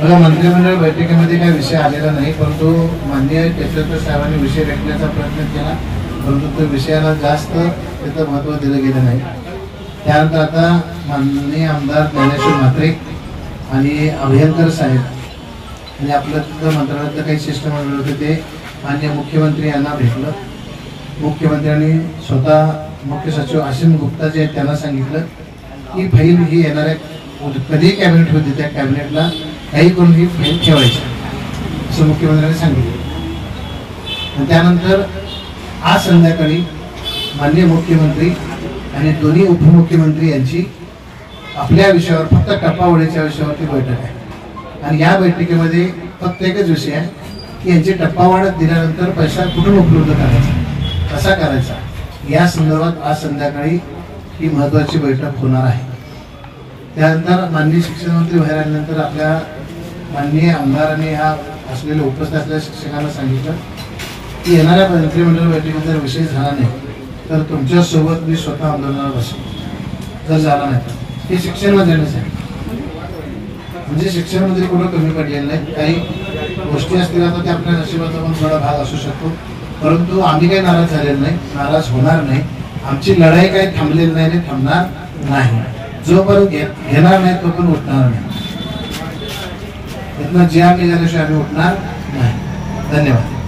बघा, मंत्रिमंडळ बैठकीमध्ये काही विषय आलेला नाही, परंतु माननीय केशवकर साहेबांनी विषय रेखण्याचा प्रयत्न केला, परंतु त्या विषयाला जास्त त्याचं महत्त्व दिलं गेलं नाही. त्यानंतर आता माननीय आमदार ज्ञानेश्वर म्हात्रे आणि अभयंकर साहेब आणि आपलं तिथं मंत्रालयातलं काही शिष्टमंडळ होते ते माननीय मुख्यमंत्री यांना भेटलं. मुख्यमंत्र्यांनी स्वतः मुख्य सचिव असीम गुप्ता जे आहेत त्यांना सांगितलं की फाईल ही येणाऱ्या कधी कॅबिनेट होती त्या कॅबिनेटला काही करून ही फाईल ठेवायची असं मुख्यमंत्र्यांनी सांगितलं. आणि त्यानंतर आज संध्याकाळी माननीय मुख्यमंत्री आणि दोन्ही उपमुख्यमंत्री यांची आपल्या विषयावर फक्त टप्पावाढीच्या विषयावरती बैठक आहे. आणि या बैठकीमध्ये फक्त एकच विषय आहे की यांची टप्पावाढ दिल्यानंतर पैसा कुठून उपलब्ध करायचा, कसा करायचा, या संदर्भात आज संध्याकाळी ही महत्त्वाची बैठक होणार आहे. त्यानंतर माननीय शिक्षण मंत्री बाहेर आल्यानंतर आपल्या माननीय आमदारांनी हा असलेल्या उपस्थित असलेल्या शिक्षकांना सांगितलं की येणाऱ्या मंत्रिमंडळ बैठकीत जर विषय झाला नाही तर तुमच्यासोबत मी स्वतः आंदोलनाला बसेन, जर झाला नाही तर. हे शिक्षण मंत्र्यांनीच आहे. म्हणजे शिक्षण मंत्री कुठं कमी पडलेलं नाही. काही गोष्टी असतील आता ते आपल्या नशिबाचा पण थोडा भाग असू शकतो, परंतु आम्ही काही नाराज झालेलो नाही, नाराज होणार नाही. आमची लढाई काही थांबलेली नाही, थांबणार नाही. जोपर्यंत घेणार नाही तोपर्यंत उठणार नाही. इथनं जे आम्ही झाल्याशिवाय आम्ही उठणार नाही. धन्यवाद.